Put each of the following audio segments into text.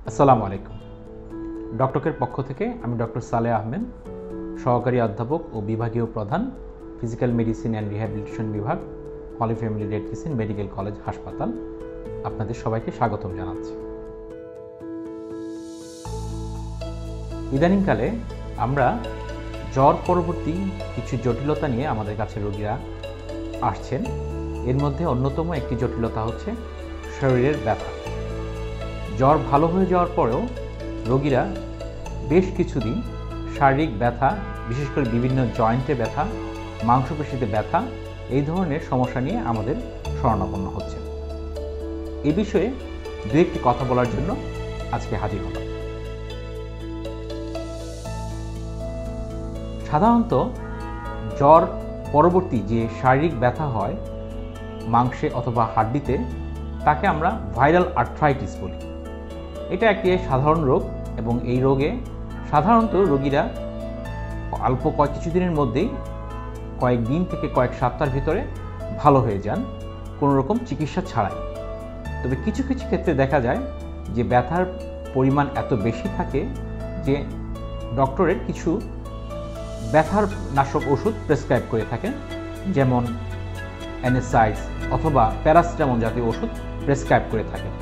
আসসালামু আলাইকুম। ডক্টকের পক্ষ থেকে আমি ডক্টর সালেহ আহমেদ, সহকারী অধ্যাপক ও বিভাগীয় প্রধান, ফিজিক্যাল মেডিসিন অ্যান্ড রিহ্যাবিলিটেশন বিভাগ, holy family red crescent medical college হাসপাতাল। আপনাদের সবাইকে স্বাগতম জানাচ্ছি। ইদানিংকালে আমরা জ্বর পরবর্তী কিছু জটিলতা নিয়ে আমাদের কাছে রোগীরা আসছেন। এর মধ্যে অন্যতম একটি জটিলতা হচ্ছে শরীরের ব্যথা। জ্বর ভালো হয়ে যাওয়ার পরেও রোগীরা বেশ কিছুদিন শারীরিক ব্যথা, বিশেষ করে বিভিন্ন জয়েন্টে ব্যথা, মাংসপেশিতে ব্যথা, এই ধরনের সমস্যা নিয়ে আমাদের শরণাপন্ন হচ্ছে। এই বিষয়ে দু একটি কথা বলার জন্য আজকে হাজির হলাম। সাধারণত জ্বর পরবর্তী যে শারীরিক ব্যথা হয় মাংসে অথবা হাড্ডিতে, তাকে আমরা ভাইরাল আর্থ্রাইটিস বলি। এটা একটি সাধারণ রোগ এবং এই রোগে সাধারণত রোগীরা অল্প কিছুদিনের মধ্যেই কয়েকদিন থেকে কয়েক সপ্তাহের ভিতরে ভালো হয়ে যান কোনো রকম চিকিৎসা ছাড়াই। তবে কিছু কিছু ক্ষেত্রে দেখা যায় যে ব্যথার পরিমাণ এত বেশি থাকে যে ডক্টরের কিছু ব্যথার নাশক ওষুধ প্রেসক্রাইব করে থাকেন, যেমন অ্যানেসাইডস অথবা প্যারাসিটামল জাতীয় ওষুধ প্রেসক্রাইব করে থাকেন।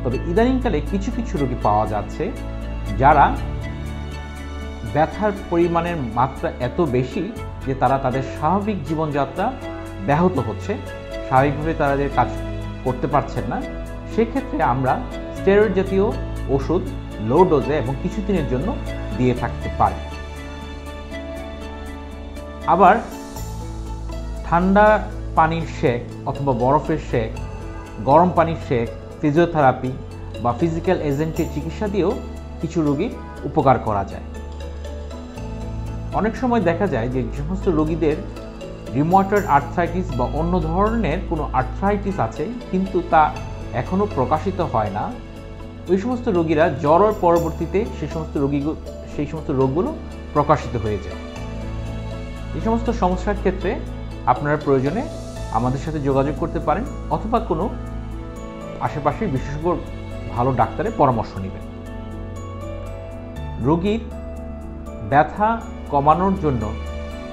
তবে ইদানিংকালে কিছু কিছু রোগী পাওয়া যাচ্ছে যারা ব্যথার পরিমাণের মাত্রা এত বেশি যে তারা তাদের স্বাভাবিক জীবনযাত্রা ব্যাহত হচ্ছে, স্বাভাবিকভাবে তাদের কাজ করতে পারছেন না। সেক্ষেত্রে আমরা স্টেরয়েড জাতীয় ওষুধ লো ডোজে এবং কিছুদিনের জন্য দিয়ে থাকতে পারি। আবার ঠান্ডা পানির সেক অথবা বরফের সেক, গরম পানির সেক, ফিজিওথেরাপি বা ফিজিক্যাল এজেন্টের চিকিৎসা দিয়েও কিছু রোগীর উপকার করা যায়। অনেক সময় দেখা যায় যে সমস্ত রোগীদের রিউমাটয়েড আর্থ্রাইটিস বা অন্য ধরনের কোনো আর্থ্রাইটিস আছে কিন্তু তা এখনও প্রকাশিত হয় না, ওই সমস্ত রোগীরা জ্বরের পরবর্তীতে সেই সমস্ত রোগগুলো প্রকাশিত হয়ে যায়। এই সমস্ত সমস্যার ক্ষেত্রে আপনারা প্রয়োজনে আমাদের সাথে যোগাযোগ করতে পারেন অথবা কোনো আশেপাশের বিশেষজ্ঞ ভালো ডাক্তারের পরামর্শ নেবেন। রোগীর ব্যথা কমানোর জন্য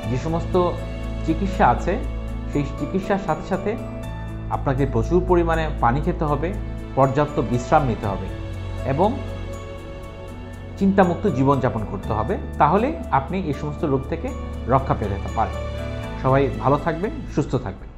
যে সমস্ত চিকিৎসা আছে সেই চিকিৎসার সাথে সাথে আপনাকে প্রচুর পরিমাণে পানি খেতে হবে, পর্যাপ্ত বিশ্রাম নিতে হবে এবং চিন্তামুক্ত জীবনযাপন করতে হবে। তাহলে আপনি এই সমস্ত রোগ থেকে রক্ষা পেতে পারেন। সবাই ভালো থাকবেন, সুস্থ থাকবেন।